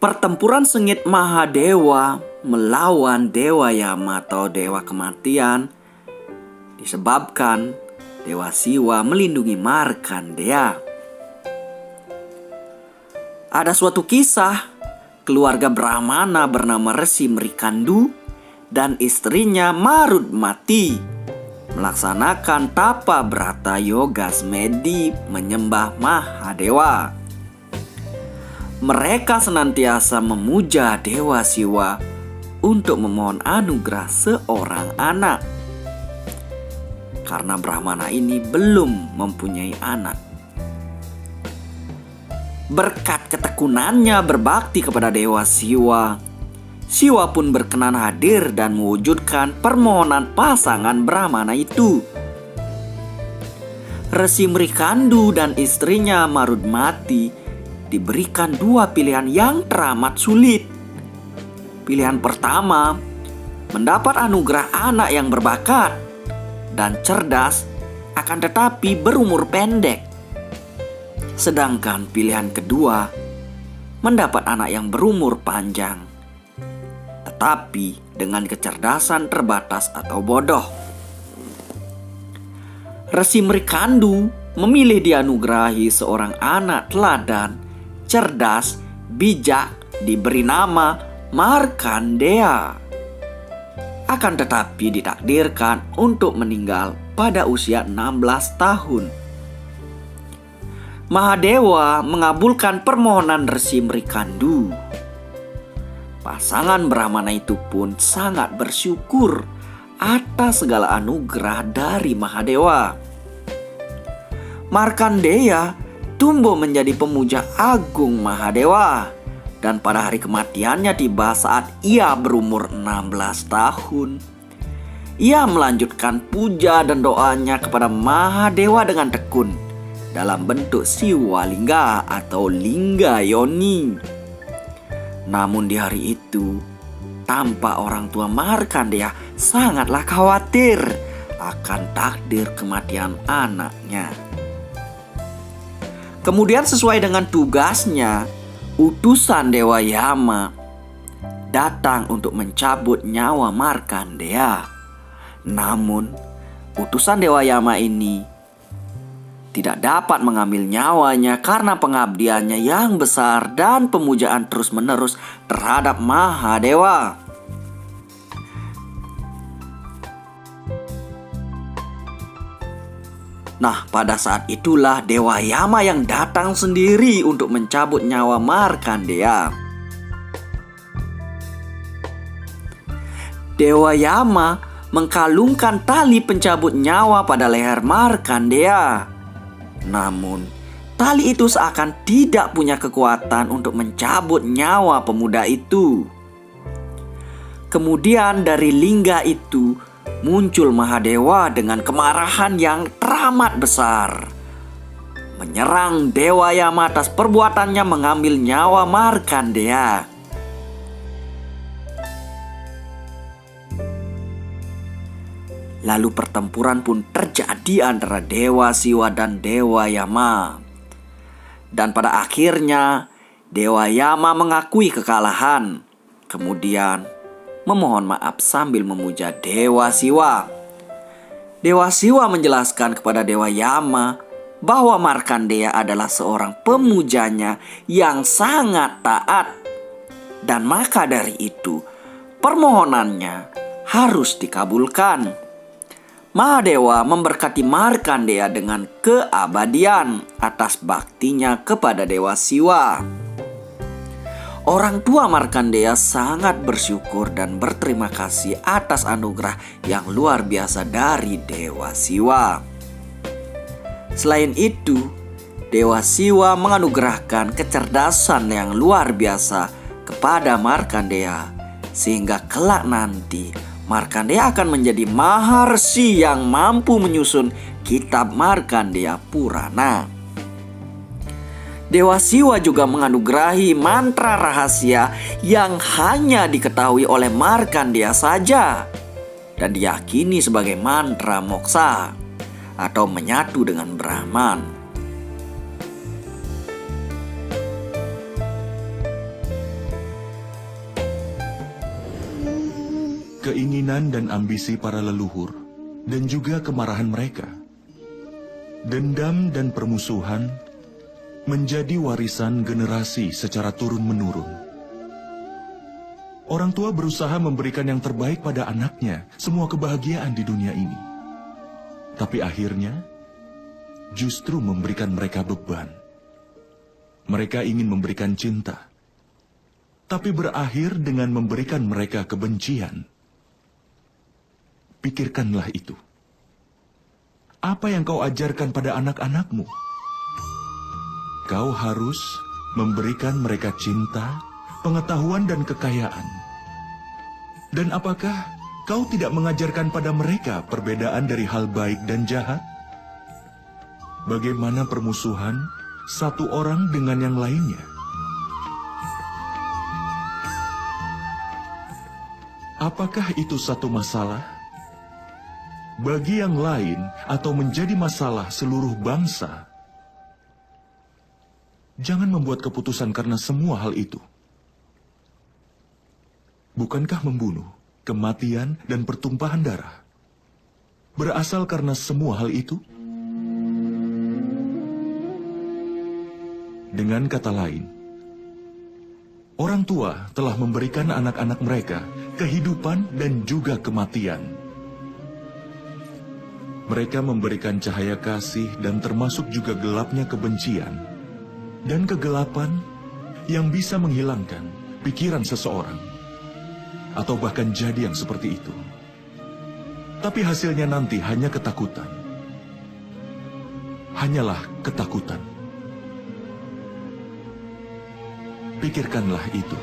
Pertempuran sengit Mahadewa melawan Dewa Yama atau Dewa Kematian disebabkan Dewa Siwa melindungi Markandeya. Ada suatu kisah keluarga Brahmana bernama Resi Mrikandu dan istrinya Marudmati melaksanakan tapa brata yoga semedi menyembah Mahadewa. Mereka senantiasa memuja Dewa Siwa untuk memohon anugerah seorang anak, karena Brahmana ini belum mempunyai anak. Berkat ketekunannya berbakti kepada Dewa Siwa, Siwa pun berkenan hadir dan mewujudkan permohonan pasangan Brahmana itu. Resi Mrikandu dan istrinya Marudmati diberikan dua pilihan yang teramat sulit. Pilihan pertama, mendapat anugerah anak yang berbakat dan cerdas, akan tetapi berumur pendek. Sedangkan pilihan kedua, mendapat anak yang berumur panjang, tetapi dengan kecerdasan terbatas atau bodoh. Resi Mrikandu memilih dianugerahi seorang anak teladan, cerdas, bijak, diberi nama Markandeya. Akan tetapi ditakdirkan untuk meninggal pada usia 16 tahun. Mahadewa mengabulkan permohonan Resi Mrikandu. Pasangan Brahmana itu pun sangat bersyukur atas segala anugerah dari Mahadewa. Markandeya tumbuh menjadi pemuja agung Mahadewa, dan pada hari kematiannya tiba saat ia berumur 16 tahun. Ia melanjutkan puja dan doanya kepada Mahadewa dengan tekun dalam bentuk Siwalingga atau lingga yoni. Namun di hari itu, tampak orang tua Markandeya sangatlah khawatir akan takdir kematian anaknya. Kemudian sesuai dengan tugasnya, utusan Dewa Yama datang untuk mencabut nyawa Markandeya. Namun, utusan Dewa Yama ini tidak dapat mengambil nyawanya karena pengabdiannya yang besar dan pemujaan terus-menerus terhadap Mahadewa. Nah, pada saat itulah Dewa Yama yang datang sendiri untuk mencabut nyawa Markandeya. Dewa Yama mengkalungkan tali pencabut nyawa pada leher Markandeya. Namun, tali itu seakan tidak punya kekuatan untuk mencabut nyawa pemuda itu. Kemudian dari lingga itu muncul Mahadewa dengan kemarahan yang teramat besar, menyerang Dewa Yama atas perbuatannya mengambil nyawa Markandeya. Lalu pertempuran pun terjadi antara Dewa Siwa dan Dewa Yama. Dan pada akhirnya Dewa Yama mengakui kekalahan, kemudian memohon maaf sambil memuja Dewa Siwa. Dewa Siwa menjelaskan kepada Dewa Yama bahwa Markandeya adalah seorang pemujanya yang sangat taat, dan maka dari itu permohonannya harus dikabulkan. Mahadewa memberkati Markandeya dengan keabadian atas baktinya kepada Dewa Siwa. Orang tua Markandeya sangat bersyukur dan berterima kasih atas anugerah yang luar biasa dari Dewa Siwa. Selain itu, Dewa Siwa menganugerahkan kecerdasan yang luar biasa kepada Markandeya, sehingga kelak nanti Markandeya akan menjadi maharsi yang mampu menyusun kitab Markandeya Purana. Dewa Siwa juga menganugerahi mantra rahasia yang hanya diketahui oleh Markandeya saja dan diyakini sebagai mantra moksa atau menyatu dengan Brahman. keinginan dan ambisi para leluhur, dan juga kemarahan mereka. Dendam dan permusuhan menjadi warisan generasi secara turun-menurun. Orang tua berusaha memberikan yang terbaik pada anaknya, semua kebahagiaan di dunia ini. Tapi akhirnya, justru memberikan mereka beban. Mereka ingin memberikan cinta, tapi berakhir dengan memberikan mereka kebencian. Pikirkanlah itu. Apa yang kau ajarkan pada anak-anakmu? Kau harus memberikan mereka cinta, pengetahuan, dan kekayaan. Dan apakah kau tidak mengajarkan pada mereka perbedaan dari hal baik dan jahat? Bagaimana permusuhan satu orang dengan yang lainnya? Apakah itu satu masalah? Bagi yang lain atau menjadi masalah seluruh bangsa? Jangan membuat keputusan karena semua hal itu. Bukankah membunuh, kematian, dan pertumpahan darah berasal karena semua hal itu? Dengan kata lain, orang tua telah memberikan anak-anak mereka kehidupan dan juga kematian. Mereka memberikan cahaya kasih dan termasuk juga gelapnya kebencian dan kegelapan yang bisa menghilangkan pikiran seseorang atau bahkan jadi yang seperti itu. Tapi hasilnya nanti hanya ketakutan. Hanyalah ketakutan. Pikirkanlah itu.